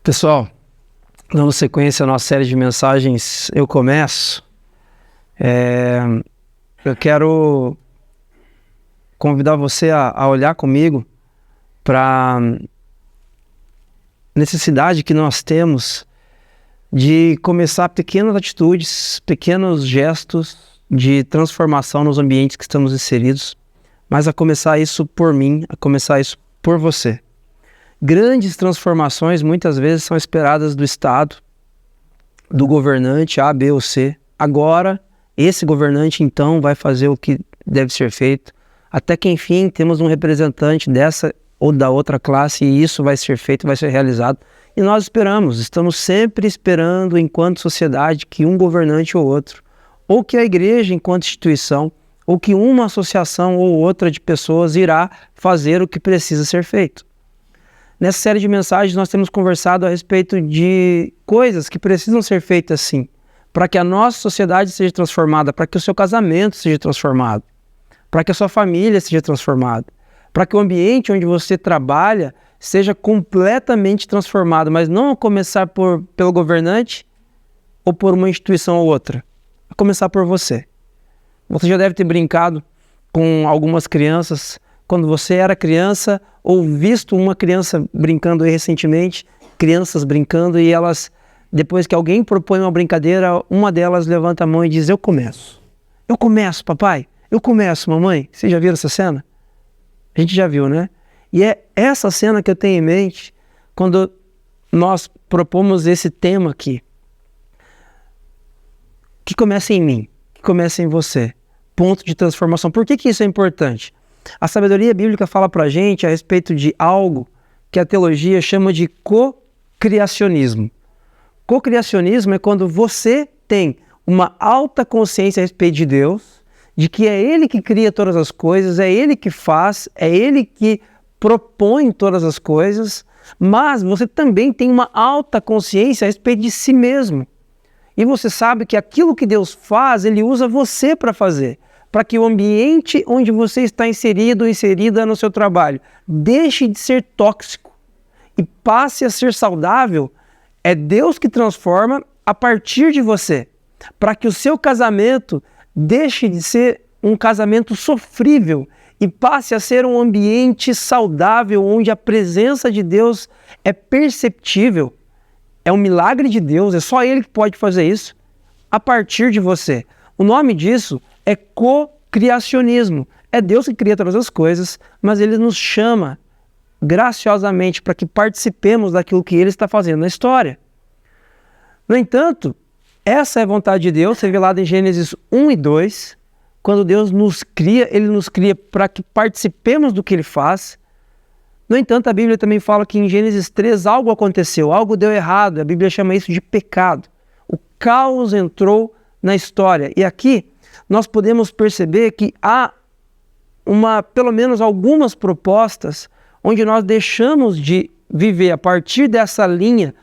Pessoal, dando sequência à nossa série de mensagens, eu começo. Eu quero convidar você a olhar comigo para a necessidade que nós temos de começar pequenas atitudes, pequenos gestos de transformação nos ambientes que estamos inseridos, mas a começar isso por mim, a começar isso por você. Grandes transformações muitas vezes são esperadas do Estado, do governante A, B ou C. Agora, esse governante então vai fazer o que deve ser feito, até que enfim temos um representante dessa ou da outra classe e isso vai ser feito, vai ser realizado. E nós estamos sempre esperando enquanto sociedade que um governante ou outro, ou que a igreja enquanto instituição, ou que uma associação ou outra de pessoas irá fazer o que precisa ser feito. Nessa série de mensagens nós temos conversado a respeito de coisas que precisam ser feitas sim, para que a nossa sociedade seja transformada, para que o seu casamento seja transformado, para que a sua família seja transformada, para que o ambiente onde você trabalha seja completamente transformado, mas não a começar pelo governante ou por uma instituição ou outra, a começar por você. Você já deve ter brincado com algumas crianças quando você era criança, ou visto uma criança brincando aí recentemente, crianças brincando e elas, depois que alguém propõe uma brincadeira, uma delas levanta a mão e diz: eu começo. Eu começo, papai. Eu começo, mamãe. Vocês já viram essa cena? A gente já viu, né? E é essa cena que eu tenho em mente quando nós propomos esse tema aqui. Que começa em mim, que começa em você. Ponto de transformação. Por que isso é importante? A sabedoria bíblica fala pra gente a respeito de algo que a teologia chama de cocriacionismo. Cocriacionismo é quando você tem uma alta consciência a respeito de Deus, de que é Ele que cria todas as coisas, é Ele que faz, é Ele que propõe todas as coisas, mas você também tem uma alta consciência a respeito de si mesmo. E você sabe que aquilo que Deus faz, Ele usa você para fazer, para que o ambiente onde você está inserido ou inserida no seu trabalho deixe de ser tóxico e passe a ser saudável. É Deus que transforma a partir de você, para que o seu casamento deixe de ser um casamento sofrível e passe a ser um ambiente saudável, onde a presença de Deus é perceptível. É um milagre de Deus, é só Ele que pode fazer isso a partir de você. O nome disso é cocriacionismo. É Deus que cria todas as coisas, mas Ele nos chama graciosamente para que participemos daquilo que Ele está fazendo na história. No entanto, essa é a vontade de Deus, revelada em Gênesis 1 e 2. Quando Deus nos cria, Ele nos cria para que participemos do que Ele faz. No entanto, a Bíblia também fala que em Gênesis 3 algo aconteceu, algo deu errado. A Bíblia chama isso de pecado. O caos entrou na história. E aqui nós podemos perceber que há pelo menos algumas propostas onde nós deixamos de viver a partir dessa linha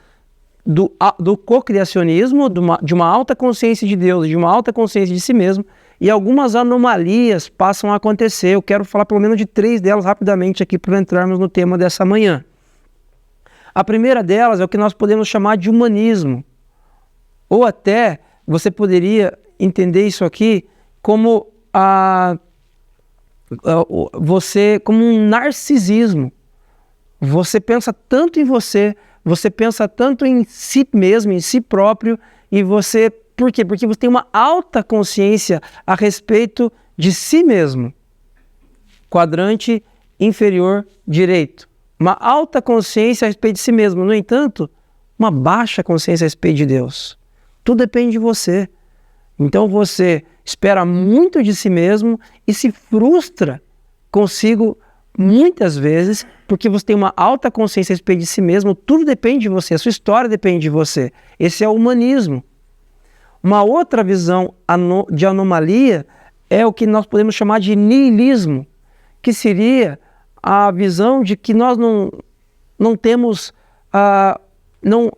do cocriacionismo, de uma alta consciência de Deus, de uma alta consciência de si mesmo, e algumas anomalias passam a acontecer. Eu quero falar pelo menos de 3 delas rapidamente aqui para entrarmos no tema dessa manhã. A primeira delas é o que nós podemos chamar de humanismo, ou até você poderia entender isso aqui como como um narcisismo. Você pensa tanto em você pensa tanto em si mesmo, em si próprio, e você... Por quê? Porque você tem uma alta consciência a respeito de si mesmo. Quadrante inferior direito. Uma alta consciência a respeito de si mesmo. No entanto, uma baixa consciência a respeito de Deus. Tudo depende de você. Então você espera muito de si mesmo e se frustra consigo muitas vezes porque você tem uma alta consciência a respeito de si mesmo. Tudo depende de você, a sua história depende de você. Esse é o humanismo. Uma outra visão de anomalia é o que nós podemos chamar de niilismo, que seria a visão de que nós não temos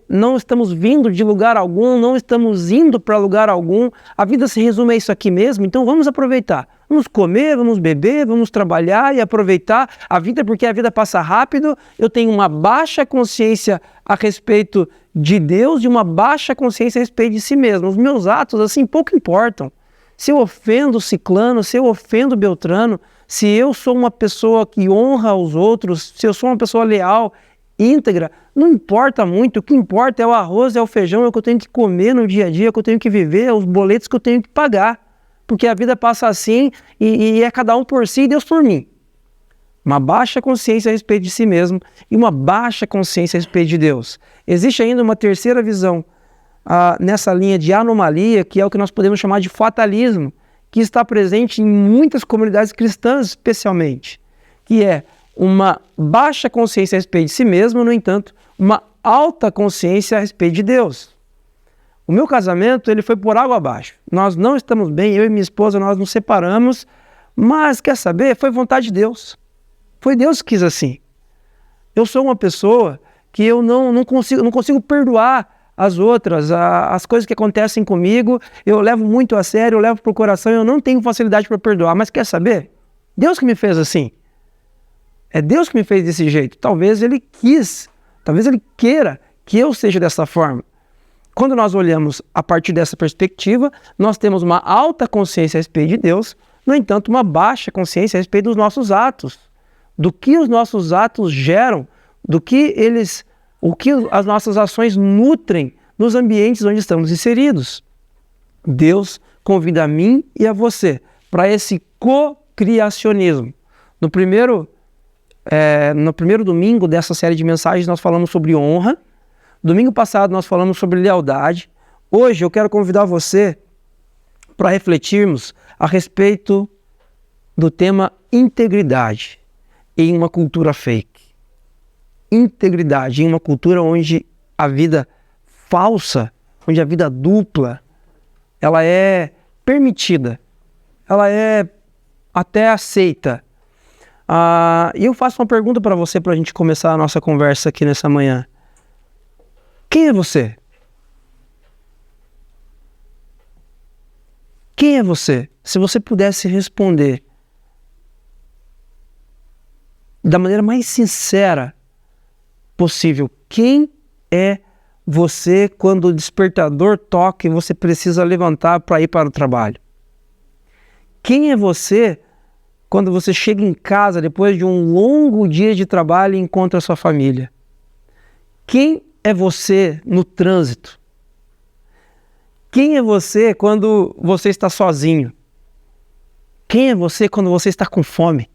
não estamos vindo de lugar algum, não estamos indo para lugar algum. A vida se resume a isso aqui mesmo, então vamos aproveitar. Vamos comer, vamos beber, vamos trabalhar e aproveitar a vida, porque a vida passa rápido. Eu tenho uma baixa consciência a respeito de Deus e uma baixa consciência a respeito de si mesmo. Os meus atos, assim, pouco importam. Se eu ofendo ciclano, se eu ofendo Beltrano, se eu sou uma pessoa que honra os outros, se eu sou uma pessoa leal, íntegra, não importa muito. O que importa é o arroz, é o feijão, é o que eu tenho que comer no dia a dia, é o que eu tenho que viver, é os boletos que eu tenho que pagar. Porque a vida passa assim e é cada um por si e Deus por mim. Uma baixa consciência a respeito de si mesmo e uma baixa consciência a respeito de Deus. Existe ainda uma terceira visão nessa linha de anomalia, que é o que nós podemos chamar de fatalismo, que está presente em muitas comunidades cristãs especialmente, que é uma baixa consciência a respeito de si mesmo, no entanto, uma alta consciência a respeito de Deus. O meu casamento, ele foi por água abaixo. Nós não estamos bem, eu e minha esposa, nós nos separamos, mas quer saber? Foi vontade de Deus. Foi Deus que quis assim. Eu sou uma pessoa que eu não consigo perdoar as outras, as coisas que acontecem comigo, eu levo muito a sério, eu levo para o coração, eu não tenho facilidade para perdoar, mas quer saber? Deus que me fez assim. É Deus que me fez desse jeito. Talvez Ele quis, talvez Ele queira que eu seja dessa forma. Quando nós olhamos a partir dessa perspectiva, nós temos uma alta consciência a respeito de Deus, no entanto, uma baixa consciência a respeito dos nossos atos, do que os nossos atos geram, o que as nossas ações nutrem nos ambientes onde estamos inseridos. Deus convida a mim e a você para esse cocriacionismo. No primeiro domingo dessa série de mensagens nós falamos sobre honra. Domingo passado nós falamos sobre lealdade. Hoje eu quero convidar você para refletirmos a respeito do tema integridade em uma cultura fake. Integridade em uma cultura onde a vida falsa, onde a vida dupla, ela é permitida, ela é até aceita. E eu faço uma pergunta para você para a gente começar a nossa conversa aqui nessa manhã. Quem é você? Quem é você? Se você pudesse responder da maneira mais sincera possível, quem é você quando o despertador toca e você precisa levantar para ir para o trabalho? Quem é você quando você chega em casa depois de um longo dia de trabalho e encontra a sua família? Quem é você no trânsito? Quem é você quando você está sozinho? Quem é você quando você está com fome?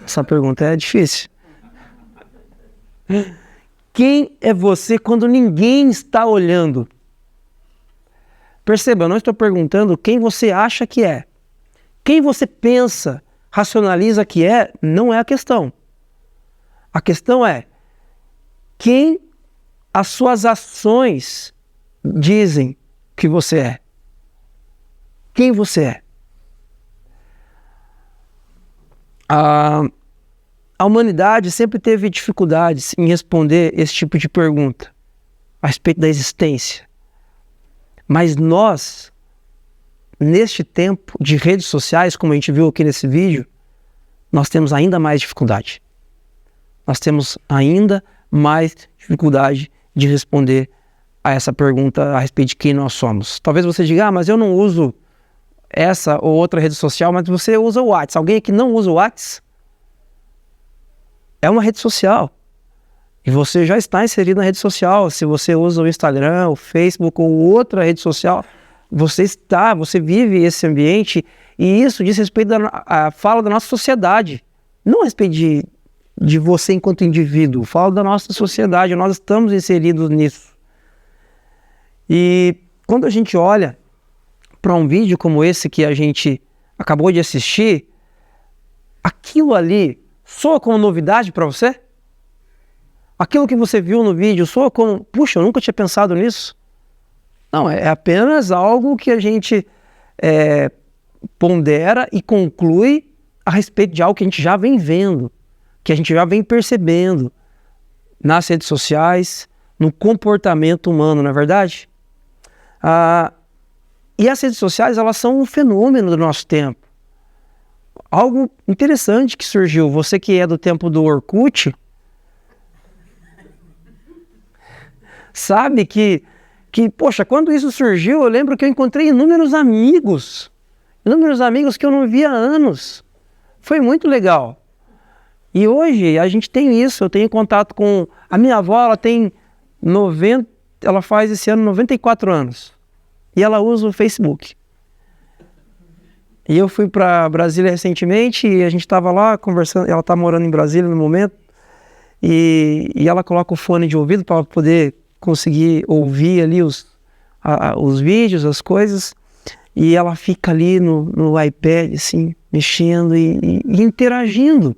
Essa pergunta é difícil. Quem é você quando ninguém está olhando? Perceba, eu não estou perguntando quem você acha que é. Quem você pensa, racionaliza que é, não é a questão. A questão é quem as suas ações dizem que você é. Quem você é? A humanidade sempre teve dificuldades em responder esse tipo de pergunta a respeito da existência. Mas nós, neste tempo de redes sociais, como a gente viu aqui nesse vídeo, nós temos ainda mais dificuldade. Nós temos ainda mais dificuldade de responder a essa pergunta a respeito de quem nós somos. Talvez você diga, mas eu não uso essa ou outra rede social, mas você usa o WhatsApp. Alguém que não usa o WhatsApp? É uma rede social. E você já está inserido na rede social. Se você usa o Instagram, o Facebook ou outra rede social, você vive esse ambiente, e isso diz respeito à fala da nossa sociedade. Não a respeito de você enquanto indivíduo, fala da nossa sociedade, nós estamos inseridos nisso. E quando a gente olha para um vídeo como esse que a gente acabou de assistir, aquilo ali soa como novidade para você? Aquilo que você viu no vídeo soa como, puxa, eu nunca tinha pensado nisso? Não, é apenas algo que a gente pondera e conclui a respeito de algo que a gente já vem vendo, que a gente já vem percebendo nas redes sociais, no comportamento humano, não é verdade? E as redes sociais, elas são um fenômeno do nosso tempo. Algo interessante que surgiu, você que é do tempo do Orkut, sabe que, poxa, quando isso surgiu, eu lembro que eu encontrei inúmeros amigos que eu não via há anos. Foi muito legal. E hoje a gente tem isso, eu tenho contato com... A minha avó, ela faz esse ano 94 anos. E ela usa o Facebook. E eu fui para Brasília recentemente e a gente estava lá conversando, ela está morando em Brasília no momento, e ela coloca o fone de ouvido para poder conseguir ouvir ali os vídeos, as coisas, e ela fica ali no iPad, assim, mexendo e interagindo.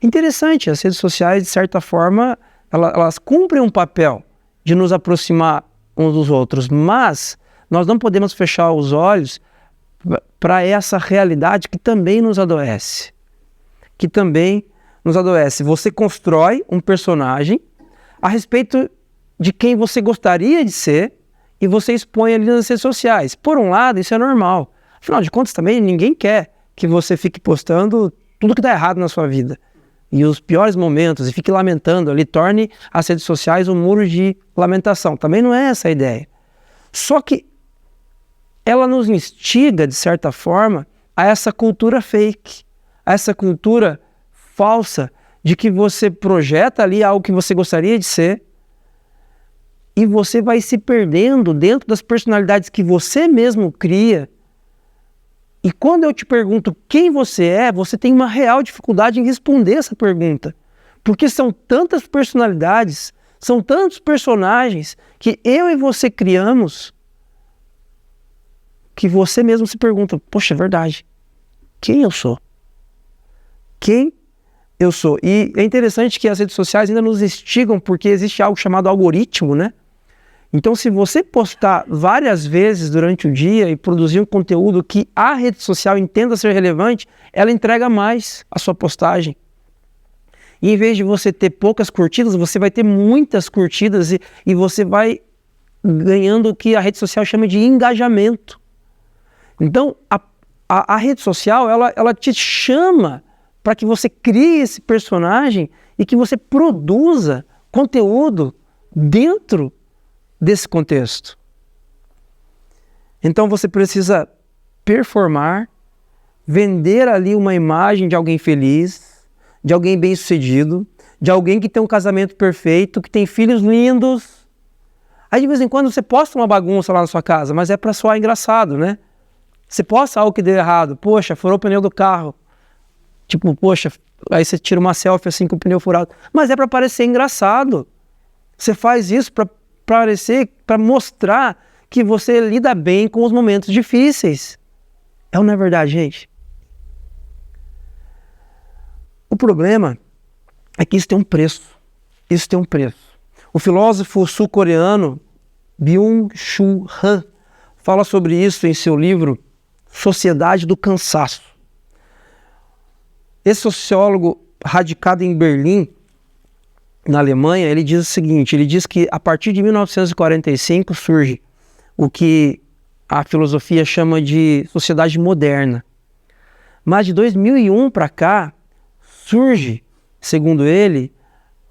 Interessante, as redes sociais, de certa forma, elas cumprem um papel de nos aproximar uns dos outros, mas nós não podemos fechar os olhos para essa realidade que também nos adoece. Você constrói um personagem a respeito de quem você gostaria de ser e você expõe ali nas redes sociais. Por um lado, isso é normal. Afinal de contas, também ninguém quer que você fique postando tudo que está errado na sua vida. E os piores momentos, e fique lamentando ali, torne as redes sociais um muro de lamentação. Também não é essa a ideia. Só que ela nos instiga, de certa forma, a essa cultura fake, a essa cultura falsa de que você projeta ali algo que você gostaria de ser e você vai se perdendo dentro das personalidades que você mesmo cria. E quando eu te pergunto quem você é, você tem uma real dificuldade em responder essa pergunta. Porque são tantas personalidades, são tantos personagens que eu e você criamos, que você mesmo se pergunta, poxa, é verdade, quem eu sou? Quem eu sou? E é interessante que as redes sociais ainda nos instigam, porque existe algo chamado algoritmo, né? Então, se você postar várias vezes durante o dia e produzir um conteúdo que a rede social entenda ser relevante, ela entrega mais a sua postagem. E em vez de você ter poucas curtidas, você vai ter muitas curtidas e você vai ganhando o que a rede social chama de engajamento. Então, a rede social, ela te chama para que você crie esse personagem e que você produza conteúdo dentro desse contexto. Então, você precisa performar, vender ali uma imagem de alguém feliz, de alguém bem-sucedido, de alguém que tem um casamento perfeito, que tem filhos lindos. Aí, de vez em quando, você posta uma bagunça lá na sua casa, mas é para soar engraçado, né? Você posta algo que deu errado. Poxa, furou o pneu do carro. Tipo, poxa, aí você tira uma selfie assim com o pneu furado. Mas é para parecer engraçado. Você faz isso para mostrar que você lida bem com os momentos difíceis. É ou não é verdade, gente? O problema é que isso tem um preço. Isso tem um preço. O filósofo sul-coreano Byung-Chul Han fala sobre isso em seu livro Sociedade do Cansaço. Esse sociólogo radicado em Berlim, na Alemanha, ele diz o seguinte, ele diz que a partir de 1945 surge o que a filosofia chama de sociedade moderna. Mas de 2001 para cá, surge, segundo ele,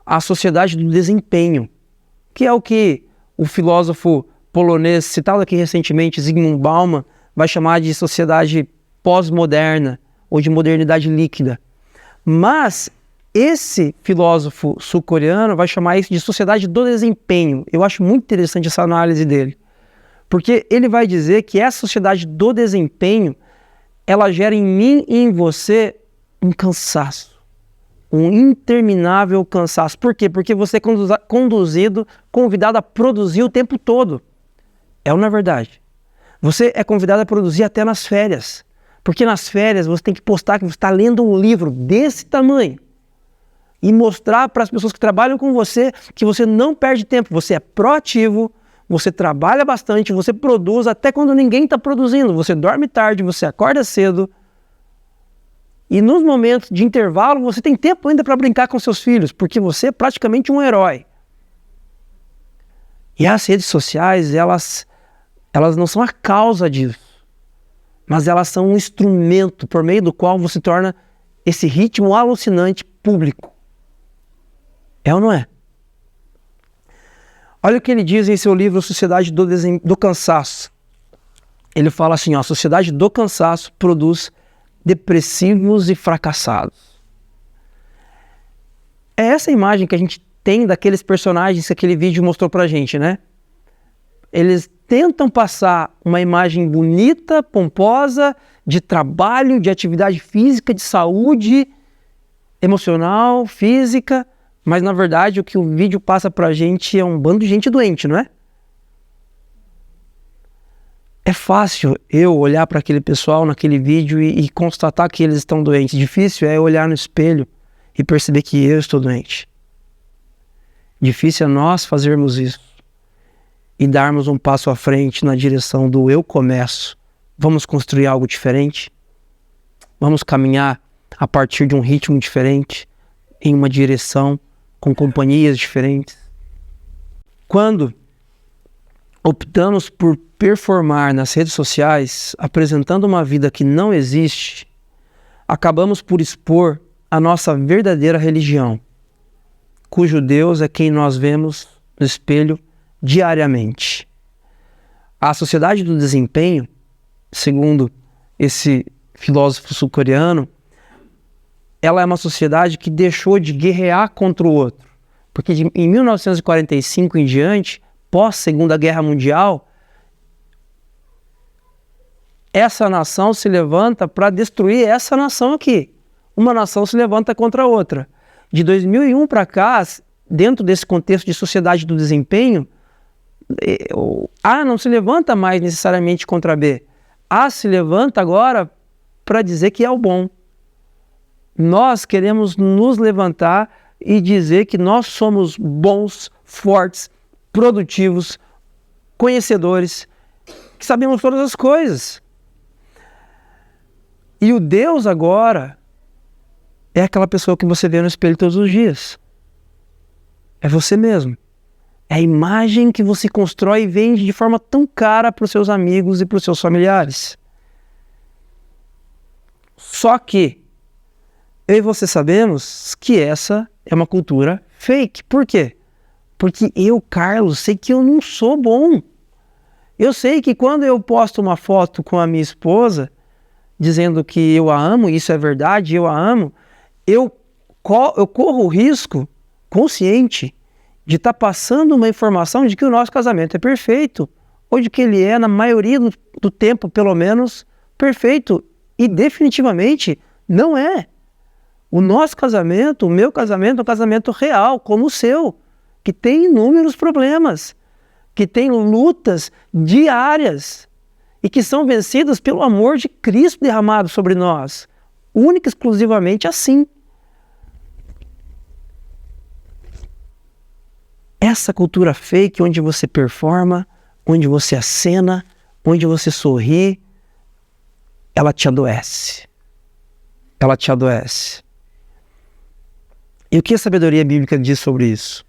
a sociedade do desempenho, que é o que o filósofo polonês, citado aqui recentemente, Zygmunt Bauman, vai chamar de sociedade pós-moderna ou de modernidade líquida. Mas esse filósofo sul-coreano vai chamar isso de sociedade do desempenho. Eu acho muito interessante essa análise dele, porque ele vai dizer que essa sociedade do desempenho, ela gera em mim e em você um cansaço, um interminável cansaço. Por quê? Porque você é convidado a produzir o tempo todo. É ou não é verdade? Você é convidado a produzir até nas férias. Porque nas férias você tem que postar que você está lendo um livro desse tamanho. E mostrar para as pessoas que trabalham com você que você não perde tempo. Você é proativo, você trabalha bastante, você produz até quando ninguém está produzindo. Você dorme tarde, você acorda cedo. E nos momentos de intervalo você tem tempo ainda para brincar com seus filhos. Porque você é praticamente um herói. E as redes sociais, elas não são a causa disso, mas elas são um instrumento por meio do qual você torna esse ritmo alucinante público. É ou não é? Olha o que ele diz em seu livro Sociedade do Cansaço. Ele fala assim, ó, a sociedade do cansaço produz depressivos e fracassados. É essa imagem que a gente tem daqueles personagens que aquele vídeo mostrou pra gente, né? Eles tentam passar uma imagem bonita, pomposa, de trabalho, de atividade física, de saúde emocional, física, mas na verdade o que o vídeo passa pra gente é um bando de gente doente, não é? É fácil eu olhar para aquele pessoal naquele vídeo e constatar que eles estão doentes. Difícil é olhar no espelho e perceber que eu estou doente. Difícil é nós fazermos isso e darmos um passo à frente na direção do eu começo. Vamos construir algo diferente? Vamos caminhar a partir de um ritmo diferente, em uma direção, com companhias diferentes? Quando optamos por performar nas redes sociais, apresentando uma vida que não existe, acabamos por expor a nossa verdadeira religião, cujo Deus é quem nós vemos no espelho diariamente. A sociedade do desempenho, segundo esse filósofo sul-coreano, ela é uma sociedade que deixou de guerrear contra o outro. Porque em 1945 em diante, pós-Segunda Guerra Mundial, essa nação se levanta para destruir essa nação aqui. Uma nação se levanta contra a outra. De 2001 para cá, dentro desse contexto de sociedade do desempenho, A não se levanta mais necessariamente contra B. A se levanta agora para dizer que é o bom. Nós queremos nos levantar e dizer que nós somos bons, fortes, produtivos, conhecedores, que sabemos todas as coisas. E o Deus agora é aquela pessoa que você vê no espelho todos os dias. É você mesmo. É a imagem que você constrói e vende de forma tão cara para os seus amigos e para os seus familiares. Só que eu e você sabemos que essa é uma cultura fake. Por quê? Porque eu, Carlos, sei que eu não sou bom. Eu sei que quando eu posto uma foto com a minha esposa, dizendo que eu a amo, isso é verdade, eu a amo, eu corro o risco consciente de estar passando uma informação de que o nosso casamento é perfeito, ou de que ele é, na maioria do tempo, pelo menos, perfeito. E definitivamente não é. O nosso casamento, o meu casamento, é um casamento real, como o seu, que tem inúmeros problemas, que tem lutas diárias e que são vencidas pelo amor de Cristo derramado sobre nós, única e exclusivamente assim. Essa cultura fake, onde você performa, onde você acena, onde você sorri, ela te adoece. Ela te adoece. E o que a sabedoria bíblica diz sobre isso?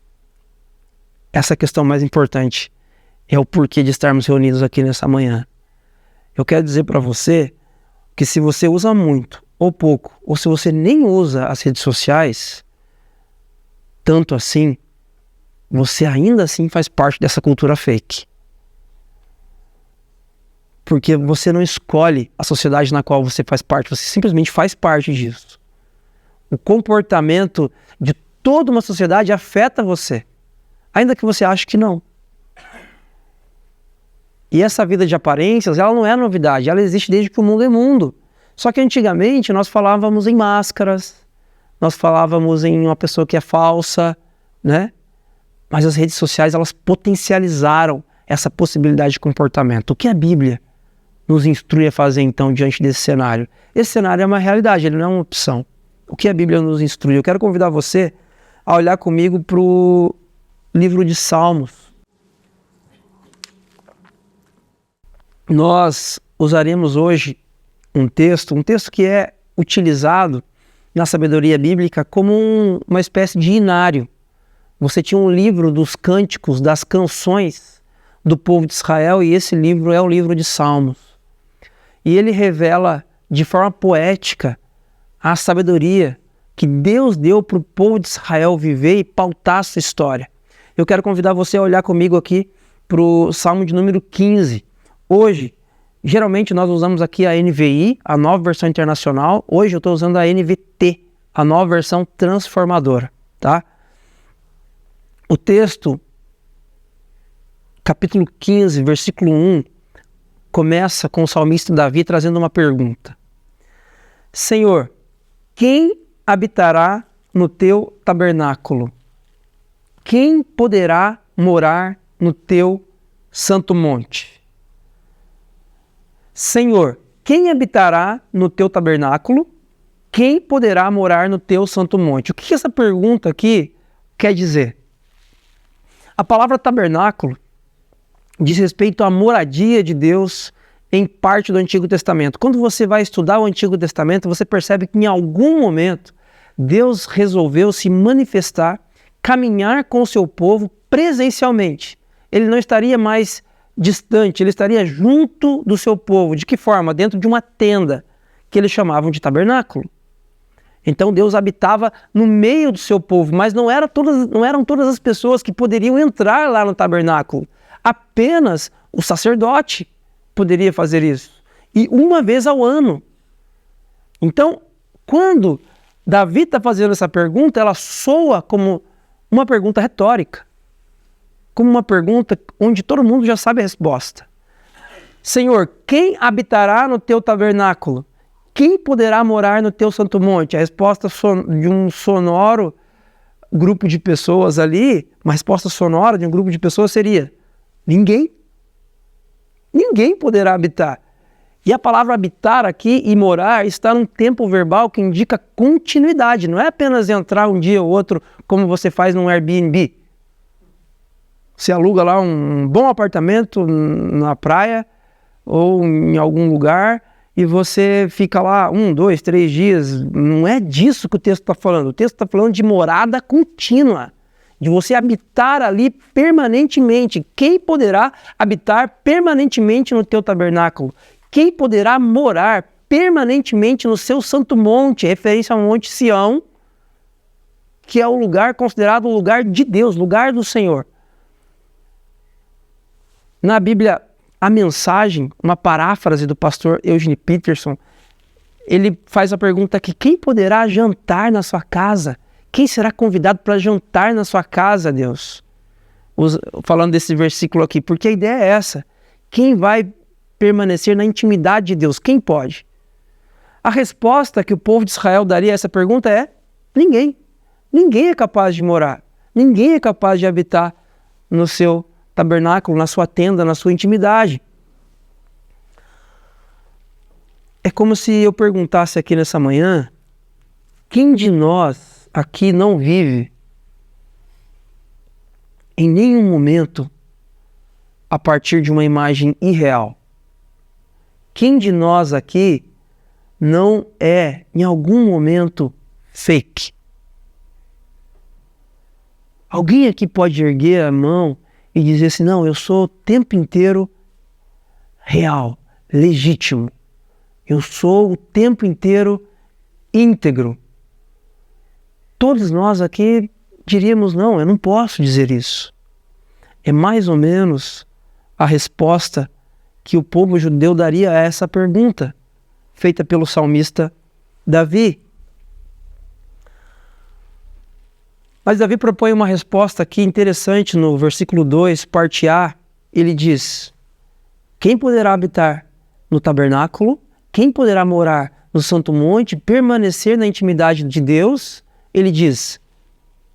Essa questão mais importante é o porquê de estarmos reunidos aqui nessa manhã. Eu quero dizer para você que se você usa muito ou pouco, ou se você nem usa as redes sociais, tanto assim, você ainda assim faz parte dessa cultura fake. Porque você não escolhe a sociedade na qual você faz parte, você simplesmente faz parte disso. O comportamento de toda uma sociedade afeta você, ainda que você ache que não. E essa vida de aparências, ela não é novidade, ela existe desde que o mundo é mundo. Só que antigamente nós falávamos em máscaras, nós falávamos em uma pessoa que é falsa, né? Mas as redes sociais, elas potencializaram essa possibilidade de comportamento. O que a Bíblia nos instrui a fazer então diante desse cenário? Esse cenário é uma realidade, ele não é uma opção. O que a Bíblia nos instrui? Eu quero convidar você a olhar comigo para o livro de Salmos. Nós usaremos hoje um texto que é utilizado na sabedoria bíblica como uma espécie de inário você tinha um livro dos cânticos, das canções do povo de Israel, e esse livro é o livro de Salmos. E ele revela de forma poética a sabedoria que Deus deu para o povo de Israel viver e pautar essa história. Eu quero convidar você a olhar comigo aqui para o Salmo de número 15. Hoje, geralmente nós usamos aqui a NVI, a nova versão internacional. Hoje eu estou usando a NVT, a nova versão transformadora, tá? O texto, capítulo 15, versículo 1, começa com o salmista Davi trazendo uma pergunta. Senhor, quem habitará no teu tabernáculo? Quem poderá morar no teu santo monte? Senhor, quem habitará no teu tabernáculo? Quem poderá morar no teu santo monte? O que essa pergunta aqui quer dizer? A palavra tabernáculo diz respeito à moradia de Deus em parte do Antigo Testamento. Quando você vai estudar o Antigo Testamento, você percebe que em algum momento Deus resolveu se manifestar, caminhar com o seu povo presencialmente. Ele não estaria mais distante, ele estaria junto do seu povo. De que forma? Dentro de uma tenda, que eles chamavam de tabernáculo. Então Deus habitava no meio do seu povo, mas não eram todas as pessoas que poderiam entrar lá no tabernáculo. Apenas o sacerdote poderia fazer isso. E uma vez ao ano. Então, quando Davi está fazendo essa pergunta, ela soa como uma pergunta retórica. Como uma pergunta onde todo mundo já sabe a resposta. Senhor, quem habitará no teu tabernáculo? Quem poderá morar no teu santo monte? A resposta de um sonoro grupo de pessoas ali, uma resposta sonora de um grupo de pessoas seria: ninguém. Ninguém poderá habitar. E a palavra habitar aqui e morar está num tempo verbal que indica continuidade. Não é apenas entrar um dia ou outro como você faz num Airbnb. Você aluga lá um bom apartamento na praia ou em algum lugar e você fica lá 1, 2, 3 dias. Não é disso que o texto está falando. O texto está falando de morada contínua, de você habitar ali permanentemente. Quem poderá habitar permanentemente no teu tabernáculo? Quem poderá morar permanentemente no seu santo monte? Referência ao Monte Sião, que é o lugar considerado o lugar de Deus, lugar do Senhor. Na Bíblia, a Mensagem, uma paráfrase do pastor Eugene Peterson, ele faz a pergunta aqui: quem poderá jantar na sua casa? Quem será convidado para jantar na sua casa, Deus? Falando desse versículo aqui, porque a ideia é essa. Quem vai permanecer na intimidade de Deus? Quem pode? A resposta que o povo de Israel daria a essa pergunta é: ninguém. Ninguém é capaz de morar. Ninguém é capaz de habitar no seu tabernáculo, na sua tenda, na sua intimidade. É como se eu perguntasse aqui nessa manhã: quem de nós aqui não vive em nenhum momento a partir de uma imagem irreal? Quem de nós aqui não é, em algum momento, fake? Alguém aqui pode erguer a mão e dizer assim: não, eu sou o tempo inteiro real, legítimo. Eu sou o tempo inteiro íntegro. Todos nós aqui diríamos: não, eu não posso dizer isso. É mais ou menos a resposta que o povo judeu daria a essa pergunta, feita pelo salmista Davi. Mas Davi propõe uma resposta aqui interessante no versículo 2, parte A. Ele diz: quem poderá habitar no tabernáculo? Quem poderá morar no santo monte, permanecer na intimidade de Deus? Ele diz: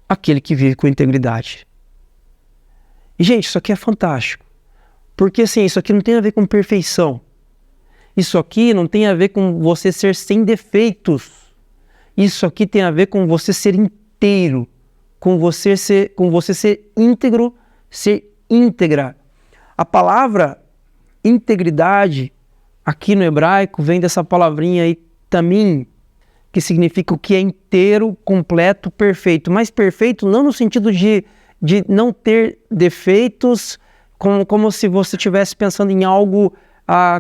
aquele que vive com integridade. E, gente, isso aqui é fantástico. Porque, assim, isso aqui não tem a ver com perfeição. Isso aqui não tem a ver com você ser sem defeitos. Isso aqui tem a ver com você ser inteiro. Com você ser íntegro, ser íntegra. A palavra integridade, aqui no hebraico, vem dessa palavrinha aí, tamim, que significa o que é inteiro, completo, perfeito. Mas perfeito não no sentido de não ter defeitos, como se você estivesse pensando em algo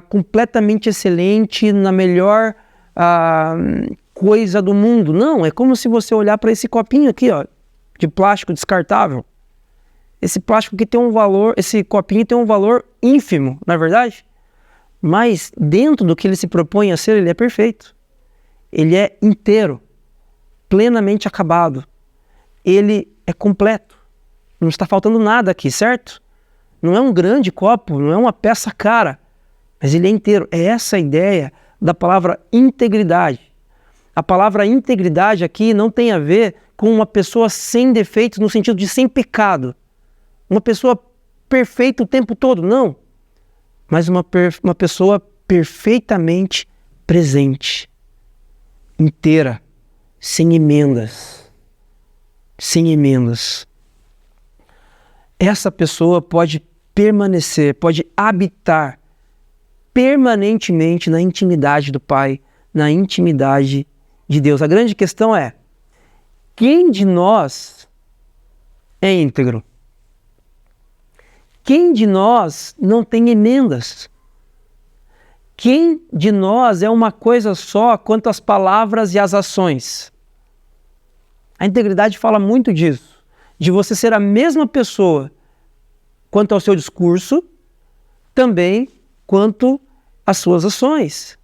completamente excelente, na melhor coisa do mundo. Não, é como se você olhar para esse copinho aqui, ó, de plástico descartável. Esse plástico que tem um valor, esse copinho tem um valor ínfimo, não é verdade? Mas dentro do que ele se propõe a ser, ele é perfeito. Ele é inteiro, plenamente acabado. Ele é completo. Não está faltando nada aqui, certo? Não é um grande copo, não é uma peça cara, mas ele é inteiro. É essa a ideia da palavra integridade. A palavra integridade aqui não tem a ver com uma pessoa sem defeitos no sentido de sem pecado. Uma pessoa perfeita o tempo todo, não. Mas uma pessoa perfeitamente presente, inteira, sem emendas. Sem emendas. Essa pessoa pode permanecer, pode habitar permanentemente na intimidade do Pai, na intimidade de Deus. A grande questão é: quem de nós é íntegro? Quem de nós não tem emendas? Quem de nós é uma coisa só quanto às palavras e às ações? A integridade fala muito disso, de você ser a mesma pessoa quanto ao seu discurso, também quanto às suas ações.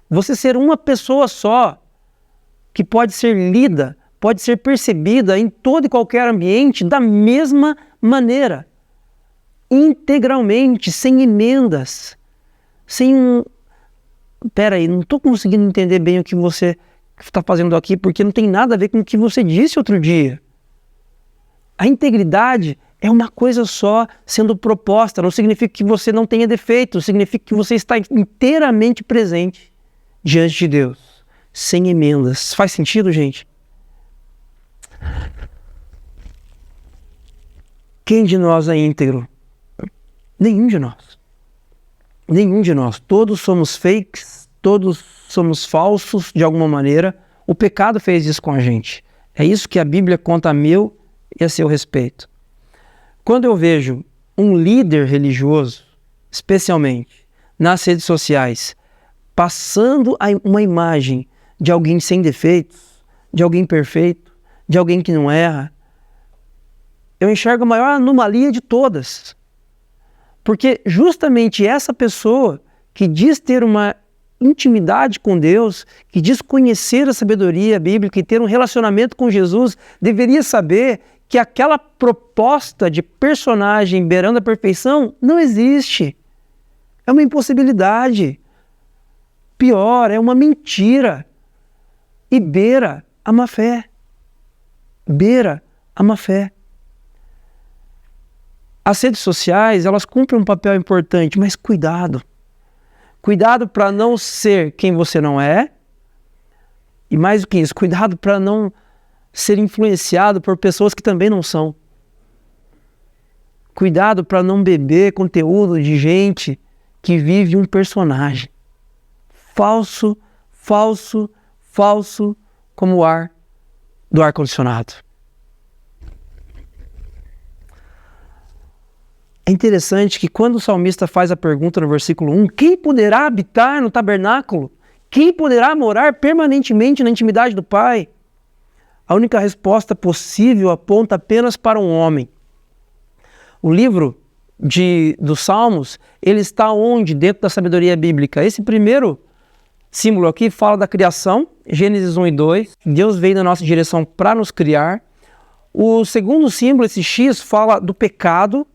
Você ser uma pessoa só, que pode ser lida, pode ser percebida em todo e qualquer ambiente da mesma maneira. Integralmente, sem emendas, sem Peraí, não estou conseguindo entender bem o que você está fazendo aqui, porque não tem nada a ver com o que você disse outro dia. A integridade é uma coisa só sendo proposta, não significa que você não tenha defeito, significa que você está inteiramente presente diante de Deus, sem emendas. Faz sentido, gente? Quem de nós é íntegro? Nenhum de nós. Nenhum de nós. Todos somos fakes, todos somos falsos de alguma maneira. O pecado fez isso com a gente. É isso que a Bíblia conta a meu e a seu respeito. Quando eu vejo um líder religioso, especialmente nas redes sociais, passando uma imagem de alguém sem defeitos, de alguém perfeito, de alguém que não erra, eu enxergo a maior anomalia de todas. Porque justamente essa pessoa que diz ter uma intimidade com Deus, que diz conhecer a sabedoria bíblica e ter um relacionamento com Jesus, deveria saber que aquela proposta de personagem beirando a perfeição não existe. É uma impossibilidade. Pior, é uma mentira. E beira a má fé. Beira a má fé. As redes sociais, elas cumprem um papel importante, mas cuidado. Cuidado para não ser quem você não é. E mais do que isso, cuidado para não ser influenciado por pessoas que também não são. Cuidado para não beber conteúdo de gente que vive um personagem. Falso, falso, falso, como o ar do ar-condicionado. É interessante que quando o salmista faz a pergunta no versículo 1, quem poderá habitar no tabernáculo? Quem poderá morar permanentemente na intimidade do Pai? A única resposta possível aponta apenas para um homem. O livro dos Salmos, ele está onde? Dentro da sabedoria bíblica. Esse primeiro símbolo aqui fala da criação, Gênesis 1 e 2. Deus veio na nossa direção para nos criar. O segundo símbolo, esse X, fala do pecado,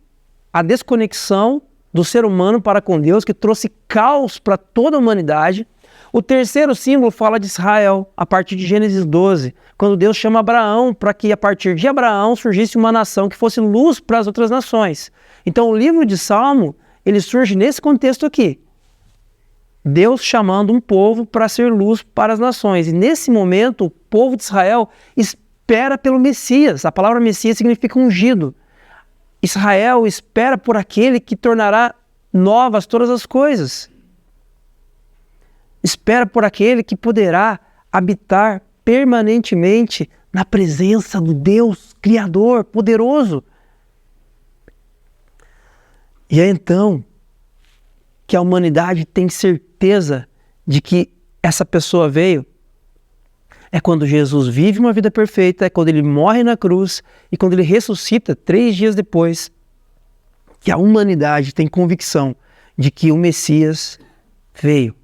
a desconexão do ser humano para com Deus, que trouxe caos para toda a humanidade. O terceiro símbolo fala de Israel, a partir de Gênesis 12, quando Deus chama Abraão para que a partir de Abraão surgisse uma nação que fosse luz para as outras nações. Então o livro de Salmo, ele surge nesse contexto aqui. Deus chamando um povo para ser luz para as nações. E nesse momento, o povo de Israel espera pelo Messias. A palavra Messias significa ungido. Israel espera por aquele que tornará novas todas as coisas. Espera por aquele que poderá habitar permanentemente na presença do Deus Criador, poderoso. E é então que a humanidade tem certeza de que essa pessoa veio. É quando Jesus vive uma vida perfeita, é quando ele morre na cruz e quando ele ressuscita 3 dias depois, que a humanidade tem convicção de que o Messias veio.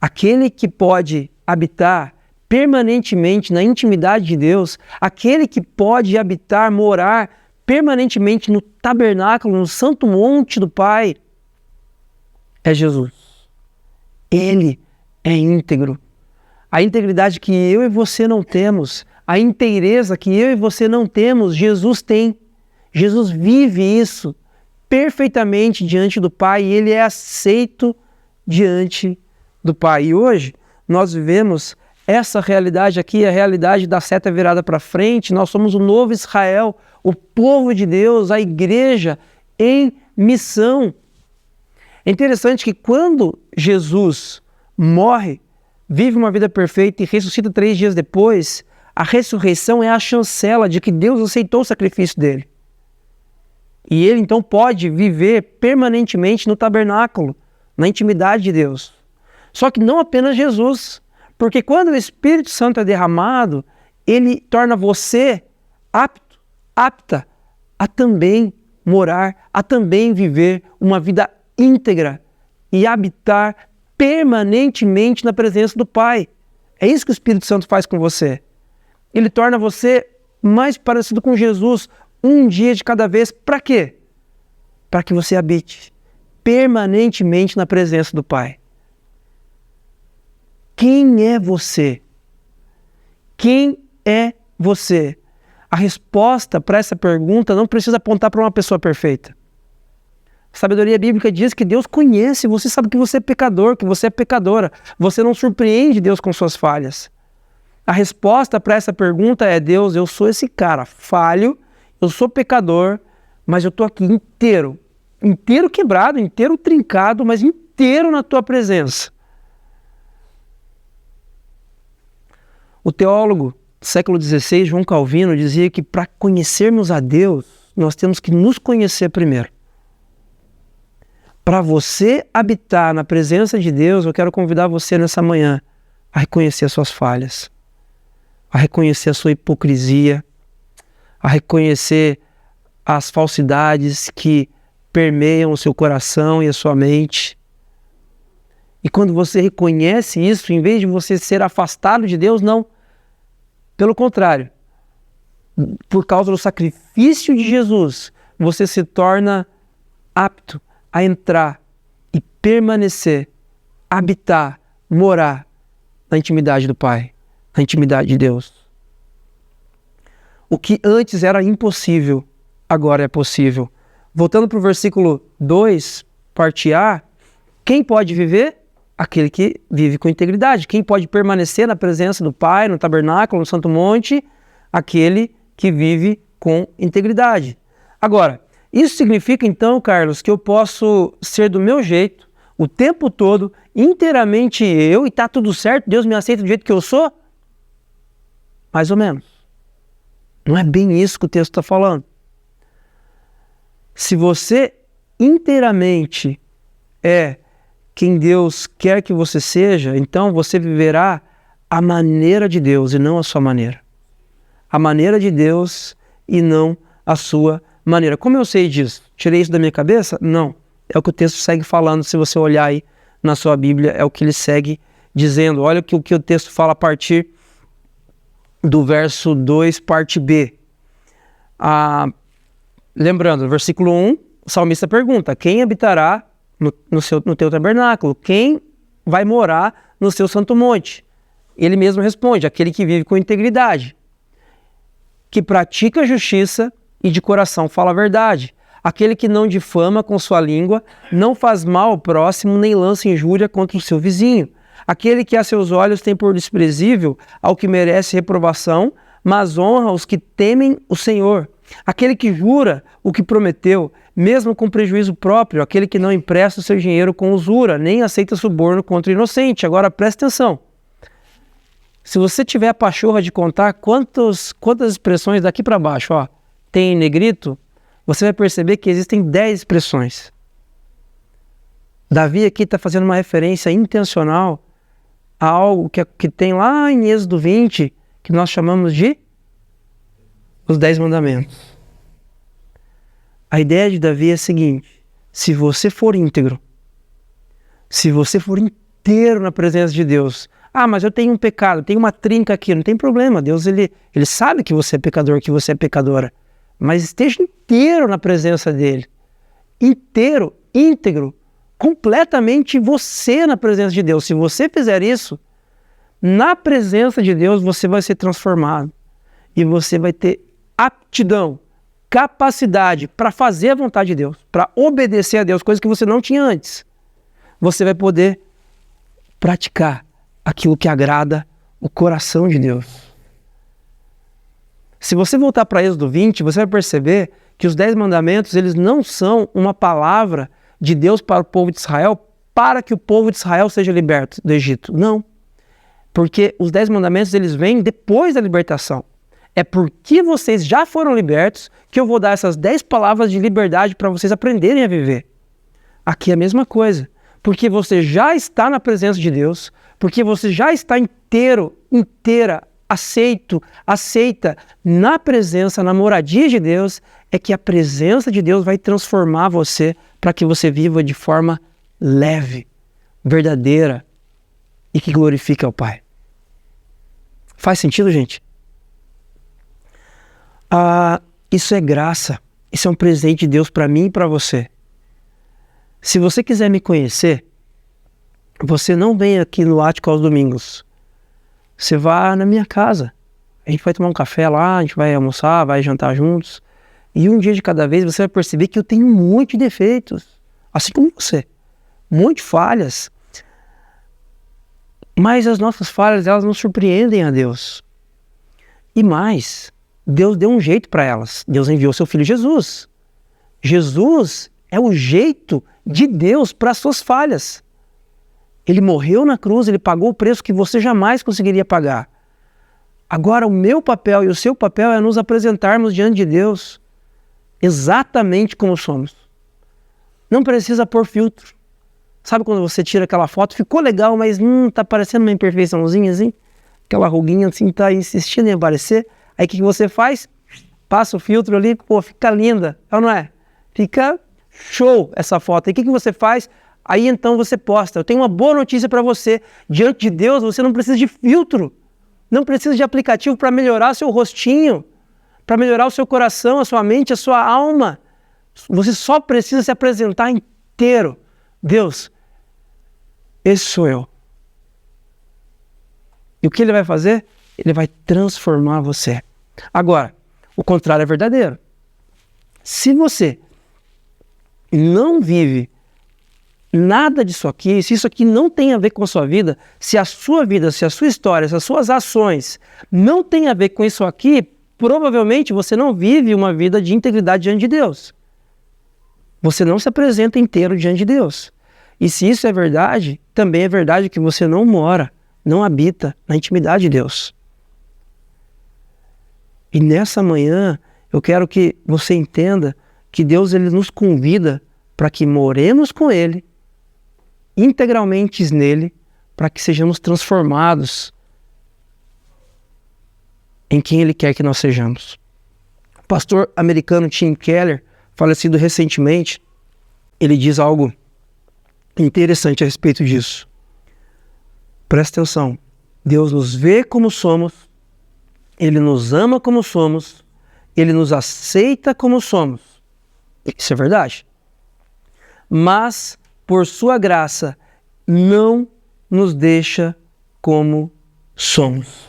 Aquele que pode habitar permanentemente na intimidade de Deus, aquele que pode habitar, morar permanentemente no tabernáculo, no santo monte do Pai, é Jesus. Ele é íntegro. A integridade que eu e você não temos, a inteireza que eu e você não temos, Jesus tem. Jesus vive isso perfeitamente diante do Pai e ele é aceito diante do Pai. E hoje nós vivemos essa realidade aqui, a realidade da seta virada para frente. Nós somos o novo Israel, o povo de Deus, a igreja em missão. É interessante que quando Jesus morre, vive uma vida perfeita e ressuscita 3 dias depois, a ressurreição é a chancela de que Deus aceitou o sacrifício dele. E ele então pode viver permanentemente no tabernáculo, na intimidade de Deus. Só que não apenas Jesus, porque quando o Espírito Santo é derramado, ele torna você apta a também morar, a também viver uma vida íntegra e habitar permanentemente na presença do Pai. É isso que o Espírito Santo faz com você. Ele torna você mais parecido com Jesus, um dia de cada vez. Para quê? Para que você habite permanentemente na presença do Pai. Quem é você? Quem é você? A resposta para essa pergunta não precisa apontar para uma pessoa perfeita. A sabedoria bíblica diz que Deus conhece, você sabe que você é pecador, que você é pecadora. Você não surpreende Deus com suas falhas. A resposta para essa pergunta é: Deus, eu sou esse cara falho, eu sou pecador, mas eu estou aqui inteiro quebrado, inteiro trincado, mas inteiro na tua presença. O teólogo do século XVI, João Calvino, dizia que para conhecermos a Deus, nós temos que nos conhecer primeiro. Para você habitar na presença de Deus, eu quero convidar você nessa manhã a reconhecer as suas falhas, a reconhecer a sua hipocrisia, a reconhecer as falsidades que permeiam o seu coração e a sua mente. E quando você reconhece isso, em vez de você ser afastado de Deus, não. Pelo contrário, por causa do sacrifício de Jesus, você se torna apto a entrar e permanecer, habitar, morar na intimidade do Pai, na intimidade de Deus. O que antes era impossível, agora é possível. Voltando para o versículo 2, parte A, quem pode viver? Aquele que vive com integridade. Quem pode permanecer na presença do Pai, no tabernáculo, no Santo Monte? Aquele que vive com integridade. Agora, isso significa então, Carlos, que eu posso ser do meu jeito, o tempo todo, inteiramente eu, e está tudo certo, Deus me aceita do jeito que eu sou? Mais ou menos. Não é bem isso que o texto está falando. Se você inteiramente é quem Deus quer que você seja, então você viverá a maneira de Deus e não a sua maneira. A maneira de Deus e não a sua maneira. Como eu sei disso? Tirei isso da minha cabeça? Não. É o que o texto segue falando. Se você olhar aí na sua Bíblia, é o que ele segue dizendo. Olha o que o texto fala a partir do verso 2, parte B. Lembrando, no versículo 1, o salmista pergunta: quem habitará no teu tabernáculo? Quem vai morar no seu santo monte? Ele mesmo responde: aquele que vive com integridade, que pratica a justiça e de coração fala a verdade. Aquele que não difama com sua língua, não faz mal ao próximo, nem lança injúria contra o seu vizinho. Aquele que a seus olhos tem por desprezível ao que merece reprovação, mas honra os que temem o Senhor. Aquele que jura o que prometeu, mesmo com prejuízo próprio. Aquele que não empresta o seu dinheiro com usura, nem aceita suborno contra o inocente. Agora presta atenção. Se você tiver a pachorra de contar quantas expressões daqui para baixo, ó, tem em negrito, você vai perceber que existem 10 expressões. Davi aqui está fazendo uma referência intencional a algo que tem lá em Êxodo 20, que nós chamamos de os 10 mandamentos. A ideia de Davi é a seguinte: se você for íntegro, se você for inteiro na presença de Deus, mas eu tenho um pecado, tenho uma trinca aqui, não tem problema, Deus ele sabe que você é pecador, que você é pecadora, mas esteja inteiro na presença dele, inteiro, íntegro, completamente você na presença de Deus. Se você fizer isso, na presença de Deus você vai ser transformado e você vai ter aptidão, capacidade para fazer a vontade de Deus, para obedecer a Deus, coisa que você não tinha antes. Você vai poder praticar aquilo que agrada o coração de Deus. Se você voltar para Êxodo 20, você vai perceber que os 10 mandamentos, eles não são uma palavra de Deus para o povo de Israel, para que o povo de Israel seja liberto do Egito. Não. Porque os 10 mandamentos, eles vêm depois da libertação. É porque vocês já foram libertos que eu vou dar essas 10 palavras de liberdade para vocês aprenderem a viver. Aqui é a mesma coisa. Porque você já está na presença de Deus, porque você já está inteira, aceita na presença, na moradia de Deus, é que a presença de Deus vai transformar você para que você viva de forma leve, verdadeira e que glorifique ao Pai. Faz sentido, gente? Isso é graça, isso é um presente de Deus para mim e para você. Se você quiser me conhecer, você não vem aqui no Ático aos domingos. Você vai na minha casa. A gente vai tomar um café lá, a gente vai almoçar, vai jantar juntos. E um dia de cada vez você vai perceber que eu tenho um monte de defeitos. Assim como você. Um monte de falhas. Mas as nossas falhas, elas nos surpreendem a Deus. E mais, Deus deu um jeito para elas. Deus enviou seu Filho Jesus. Jesus é o jeito de Deus para as suas falhas. Ele morreu na cruz, ele pagou o preço que você jamais conseguiria pagar. Agora o meu papel e o seu papel é nos apresentarmos diante de Deus exatamente como somos. Não precisa pôr filtro. Sabe quando você tira aquela foto, ficou legal, mas tá parecendo uma imperfeiçãozinha assim? Aquela ruguinha assim, tá insistindo em aparecer. Aí o que você faz? Passa o filtro ali, fica linda, não é? Fica show essa foto. E o que você faz? Aí então você posta. Eu tenho uma boa notícia para você. Diante de Deus você não precisa de filtro. Não precisa de aplicativo para melhorar seu rostinho, para melhorar o seu coração, a sua mente, a sua alma. Você só precisa se apresentar inteiro. Deus, esse sou eu. E o que ele vai fazer? Ele vai transformar você. Agora, o contrário é verdadeiro. Se você não vive nada disso aqui, se isso aqui não tem a ver com a sua vida, se a sua vida, se a sua história, se as suas ações não tem a ver com isso aqui, provavelmente você não vive uma vida de integridade diante de Deus. Você não se apresenta inteiro diante de Deus. E se isso é verdade, também é verdade que você não mora, não habita na intimidade de Deus. E nessa manhã, eu quero que você entenda que Deus ele nos convida para que moremos com Ele, integralmente nele, para que sejamos transformados em quem Ele quer que nós sejamos. O pastor americano Tim Keller, falecido recentemente, ele diz algo interessante a respeito disso. Presta atenção. Deus nos vê como somos, Ele nos ama como somos, Ele nos aceita como somos. Isso é verdade. Mas, por sua graça, não nos deixa como somos.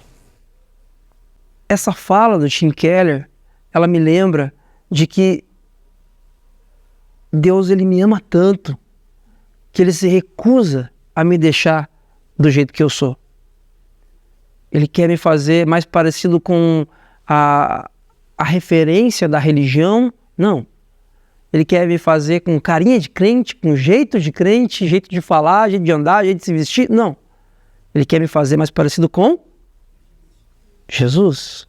Essa fala do Tim Keller, ela me lembra de que Deus ele me ama tanto que Ele se recusa a me deixar do jeito que eu sou. Ele quer me fazer mais parecido com a referência da religião? Não. Ele quer me fazer com carinha de crente, com jeito de crente, jeito de falar, jeito de andar, jeito de se vestir? Não. Ele quer me fazer mais parecido com Jesus,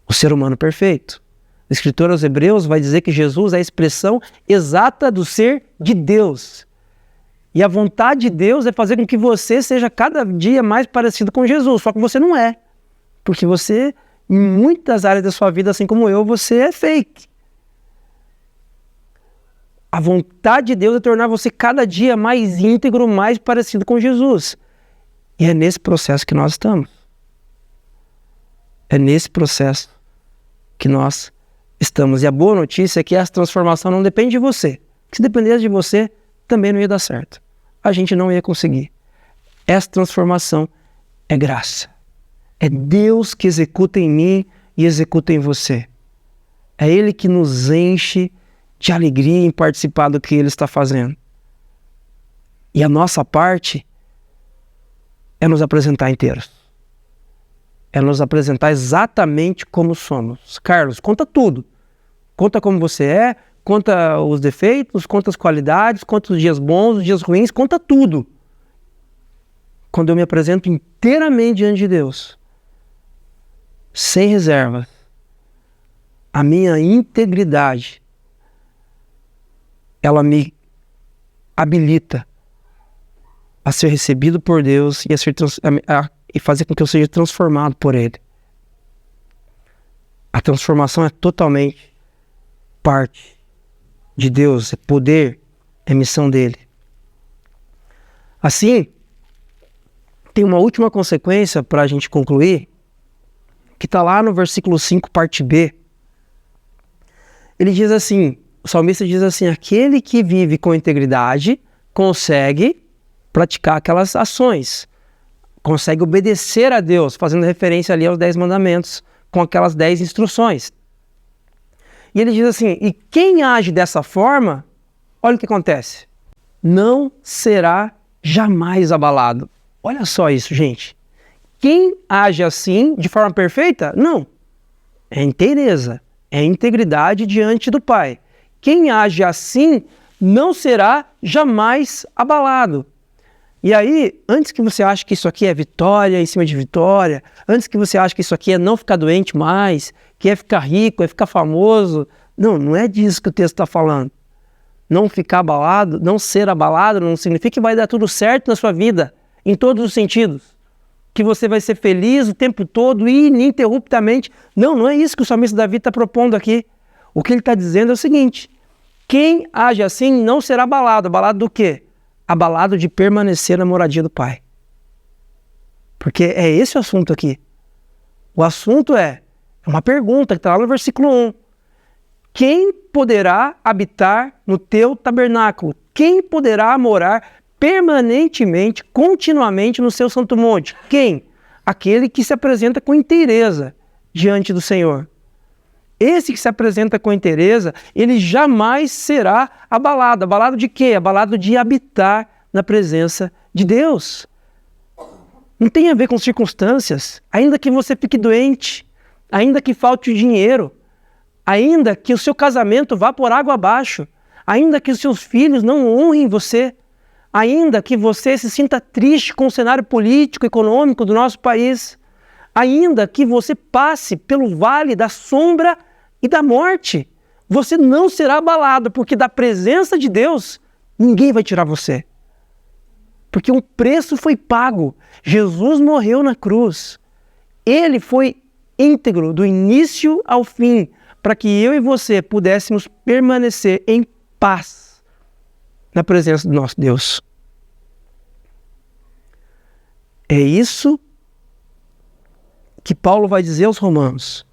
o ser humano perfeito. O escritor aos Hebreus vai dizer que Jesus é a expressão exata do ser de Deus. E a vontade de Deus é fazer com que você seja cada dia mais parecido com Jesus, só que você não é. Porque você, em muitas áreas da sua vida, assim como eu, você é fake. A vontade de Deus é tornar você cada dia mais íntegro, mais parecido com Jesus. E é nesse processo que nós estamos. É nesse processo que nós estamos. E a boa notícia é que essa transformação não depende de você. Se dependesse de você, também não ia dar certo. A gente não ia conseguir. Essa transformação é graça. É Deus que executa em mim e executa em você. É Ele que nos enche de alegria em participar do que Ele está fazendo. E a nossa parte é nos apresentar inteiros. É nos apresentar exatamente como somos. Carlos, conta tudo. Conta como você é, conta os defeitos, conta as qualidades, conta os dias bons, os dias ruins, conta tudo. Quando eu me apresento inteiramente diante de Deus, sem reservas, a minha integridade, ela me habilita a ser recebido por Deus e e fazer com que eu seja transformado por Ele. A transformação é totalmente parte de Deus, é poder, é missão dele. Assim, tem uma última consequência para a gente concluir, que está lá no versículo 5, parte B. Ele diz assim, o salmista diz assim, aquele que vive com integridade consegue praticar aquelas ações, consegue obedecer a Deus, fazendo referência ali aos 10 mandamentos, com aquelas 10 instruções. E ele diz assim, e quem age dessa forma, olha o que acontece, não será jamais abalado. Olha só isso, gente. Quem age assim, de forma perfeita? Não. É inteireza, é integridade diante do Pai. Quem age assim, não será jamais abalado. E aí, antes que você ache que isso aqui é vitória em cima de vitória, antes que você ache que isso aqui é não ficar doente mais, que é ficar rico, é ficar famoso, não é disso que o texto está falando. Não ficar abalado, não ser abalado, não significa que vai dar tudo certo na sua vida, em todos os sentidos. Que você vai ser feliz o tempo todo, ininterruptamente. Não é isso que o salmista Davi está propondo aqui. O que ele está dizendo é o seguinte, quem age assim não será abalado. Abalado do quê? Abalado de permanecer na moradia do Pai. Porque é esse o assunto aqui. O assunto é uma pergunta que está lá no versículo 1. Quem poderá habitar no teu tabernáculo? Quem poderá morar permanentemente, continuamente no seu santo monte? Quem? Aquele que se apresenta com inteireza diante do Senhor. Esse que se apresenta com inteireza, ele jamais será abalado. Abalado de quê? Abalado de habitar na presença de Deus. Não tem a ver com circunstâncias. Ainda que você fique doente, ainda que falte dinheiro, ainda que o seu casamento vá por água abaixo, ainda que os seus filhos não honrem você, ainda que você se sinta triste com o cenário político e econômico do nosso país, ainda que você passe pelo vale da sombra e da morte, você não será abalado, porque da presença de Deus, ninguém vai tirar você. Porque um preço foi pago. Jesus morreu na cruz. Ele foi íntegro do início ao fim, para que eu e você pudéssemos permanecer em paz na presença do nosso Deus. É isso que Paulo vai dizer aos Romanos.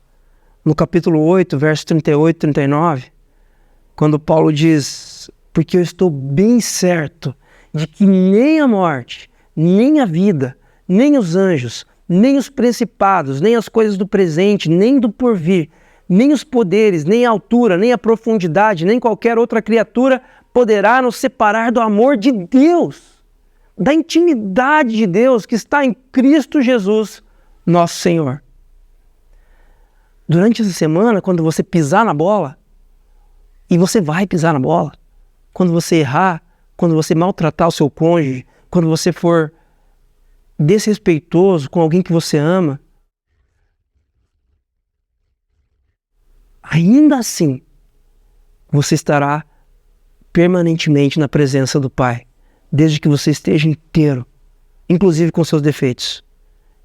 No capítulo 8, versos 38 e 39, quando Paulo diz, porque eu estou bem certo de que nem a morte, nem a vida, nem os anjos, nem os principados, nem as coisas do presente, nem do porvir, nem os poderes, nem a altura, nem a profundidade, nem qualquer outra criatura poderá nos separar do amor de Deus, da intimidade de Deus que está em Cristo Jesus, nosso Senhor. Durante essa semana, quando você pisar na bola, e você vai pisar na bola, quando você errar, quando você maltratar o seu cônjuge, quando você for desrespeitoso com alguém que você ama, ainda assim, você estará permanentemente na presença do Pai, desde que você esteja inteiro, inclusive com seus defeitos,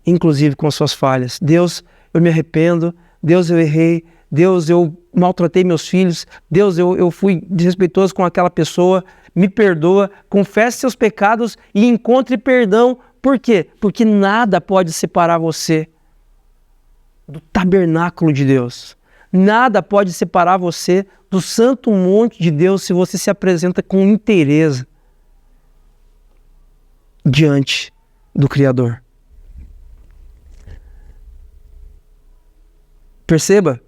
inclusive com suas falhas. Deus, eu me arrependo. Deus, eu errei. Deus, eu maltratei meus filhos. Deus, eu fui desrespeitoso com aquela pessoa. Me perdoa, confesse seus pecados e encontre perdão. Por quê? Porque nada pode separar você do tabernáculo de Deus. Nada pode separar você do santo monte de Deus se você se apresenta com inteireza diante do Criador. Perceba,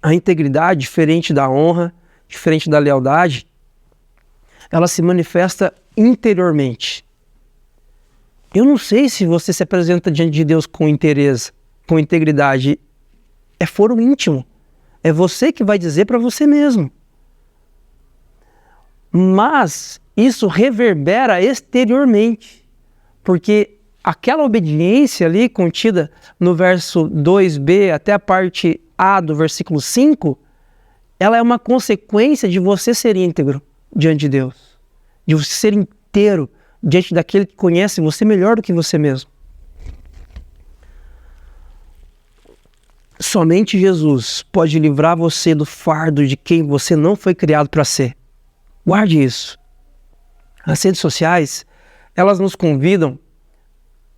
a integridade, diferente da honra, diferente da lealdade, ela se manifesta interiormente. Eu não sei se você se apresenta diante de Deus com inteireza, com integridade. É foro íntimo. É você que vai dizer para você mesmo. Mas isso reverbera exteriormente, porque aquela obediência ali contida no verso 2b até a parte A do versículo 5, ela é uma consequência de você ser íntegro diante de Deus, de você ser inteiro diante daquele que conhece você melhor do que você mesmo. Somente Jesus pode livrar você do fardo de quem você não foi criado para ser. Guarde isso. As redes sociais, elas nos convidam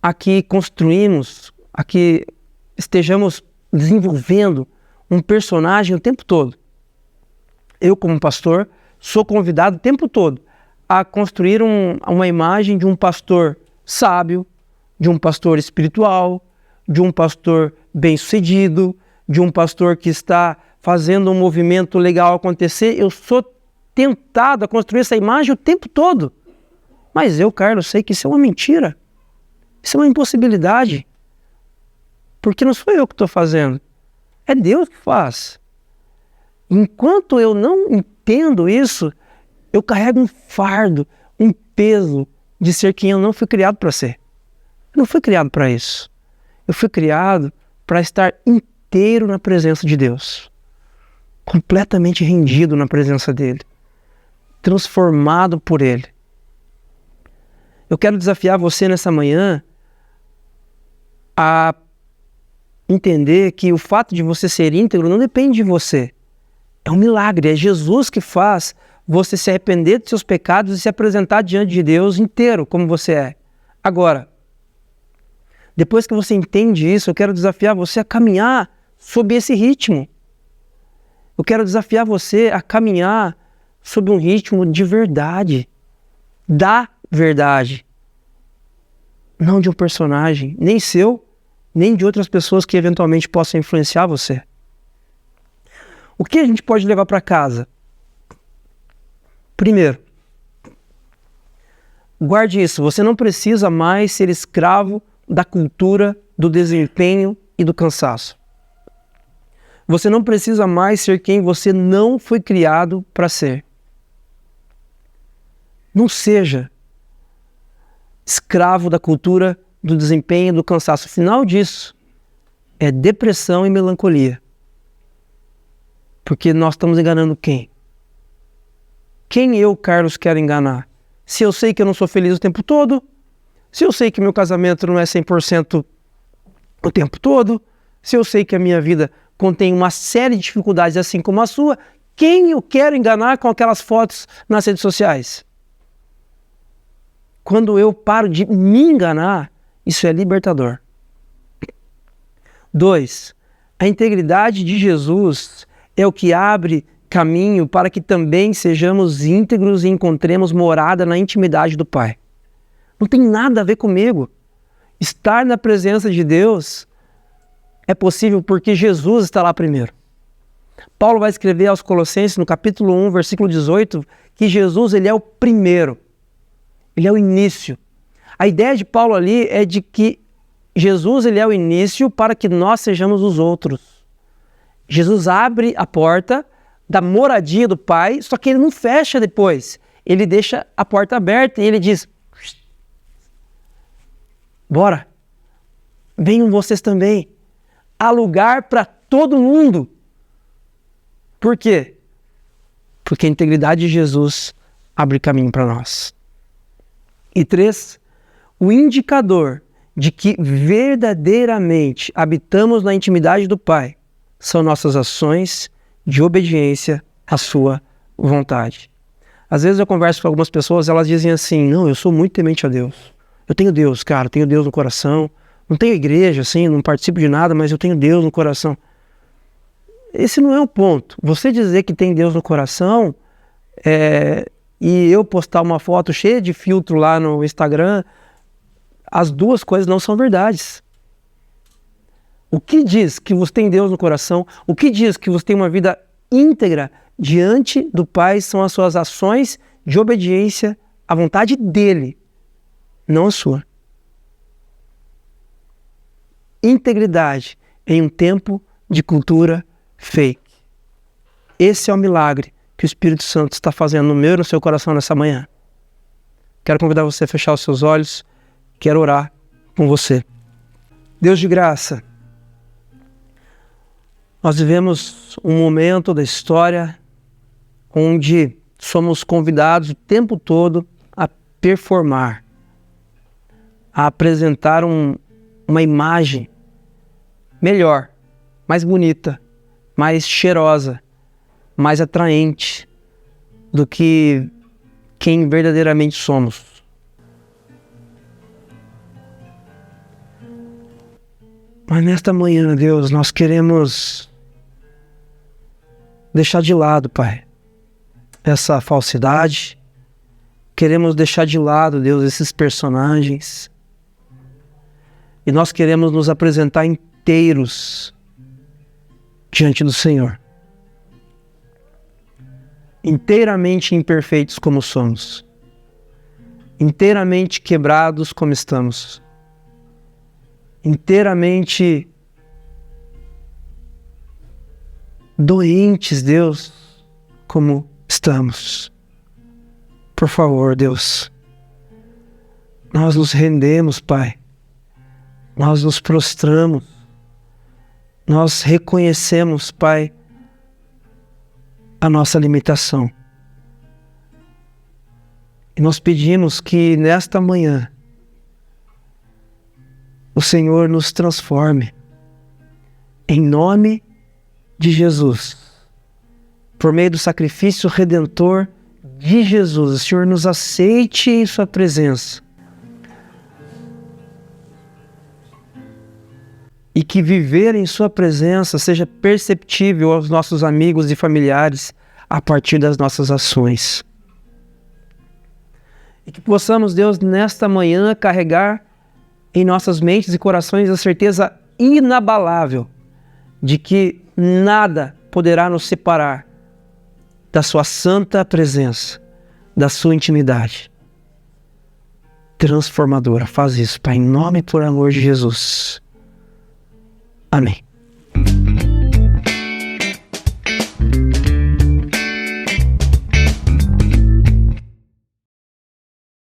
a que construímos, a que estejamos desenvolvendo um personagem o tempo todo. Eu, como pastor, sou convidado o tempo todo a construir uma imagem de um pastor sábio, de um pastor espiritual, de um pastor bem-sucedido, de um pastor que está fazendo um movimento legal acontecer. Eu sou tentado a construir essa imagem o tempo todo. Mas eu, Carlos, sei que isso é uma mentira. Isso é uma impossibilidade. Porque não sou eu que estou fazendo. É Deus que faz. Enquanto eu não entendo isso, eu carrego um fardo, um peso de ser quem eu não fui criado para ser. Eu não fui criado para isso. Eu fui criado para estar inteiro na presença de Deus. Completamente rendido na presença dEle. Transformado por Ele. Eu quero desafiar você nessa manhã a entender que o fato de você ser íntegro não depende de você. É um milagre, é Jesus que faz você se arrepender dos seus pecados e se apresentar diante de Deus inteiro como você é. Agora, depois que você entende isso, eu quero desafiar você a caminhar sob esse ritmo. Eu quero desafiar você a caminhar sob um ritmo de verdade, da verdade. Não de um personagem, nem seu, nem de outras pessoas que eventualmente possam influenciar você. O que a gente pode levar para casa? Primeiro, guarde isso, você não precisa mais ser escravo da cultura do desempenho e do cansaço. Você não precisa mais ser quem você não foi criado para ser. Não seja escravo da cultura do desempenho e do cansaço. O final disso é depressão e melancolia. Porque nós estamos enganando quem? Quem eu, Carlos, quero enganar? Se eu sei que eu não sou feliz o tempo todo, se eu sei que meu casamento não é 100% o tempo todo, se eu sei que a minha vida contém uma série de dificuldades assim como a sua, quem eu quero enganar com aquelas fotos nas redes sociais? Quando eu paro de me enganar, isso é libertador. 2. A integridade de Jesus é o que abre caminho para que também sejamos íntegros e encontremos morada na intimidade do Pai. Não tem nada a ver comigo. Estar na presença de Deus é possível porque Jesus está lá primeiro. Paulo vai escrever aos Colossenses, no capítulo 1, versículo 18, que Jesus ele é o primeiro. Ele é o início. A ideia de Paulo ali é de que Jesus ele é o início para que nós sejamos os outros. Jesus abre a porta da moradia do Pai, só que ele não fecha depois. Ele deixa a porta aberta e ele diz: bora, venham vocês também. Há lugar para todo mundo. Por quê? Porque a integridade de Jesus abre caminho para nós. E 3, o indicador de que verdadeiramente habitamos na intimidade do Pai são nossas ações de obediência à sua vontade. Às vezes eu converso com algumas pessoas, elas dizem assim, não, eu sou muito temente a Deus. Eu tenho Deus, cara, eu tenho Deus no coração. Não tenho igreja, assim, não participo de nada, mas eu tenho Deus no coração. Esse não é o ponto. Você dizer que tem Deus no coração e eu postar uma foto cheia de filtro lá no Instagram, as duas coisas não são verdades. O que diz que você tem Deus no coração, o que diz que você tem uma vida íntegra diante do Pai são as suas ações de obediência à vontade dele, não a sua. Integridade em um tempo de cultura fake. Esse é o milagre que o Espírito Santo está fazendo no meu e no seu coração nessa manhã. Quero convidar você a fechar os seus olhos, quero orar com você. Deus de graça, nós vivemos um momento da história onde somos convidados o tempo todo a performar, a apresentar uma imagem melhor, mais bonita, mais cheirosa, mais atraente do que quem verdadeiramente somos. Mas nesta manhã, Deus, nós queremos deixar de lado, Pai, essa falsidade. Queremos deixar de lado, Deus, esses personagens. E nós queremos nos apresentar inteiros diante do Senhor. Inteiramente imperfeitos como somos. Inteiramente quebrados como estamos. Inteiramente doentes, Deus, como estamos. Por favor, Deus, nós nos rendemos, Pai. Nós nos prostramos. Nós reconhecemos, Pai, a nossa limitação. E nós pedimos que nesta manhã o Senhor nos transforme em nome de Jesus. Por meio do sacrifício redentor de Jesus, o Senhor nos aceite em sua presença. E que viver em sua presença seja perceptível aos nossos amigos e familiares a partir das nossas ações. E que possamos, Deus, nesta manhã carregar em nossas mentes e corações a certeza inabalável de que nada poderá nos separar da sua santa presença, da sua intimidade transformadora. Faz isso, Pai, em nome e por amor de Jesus. Amém.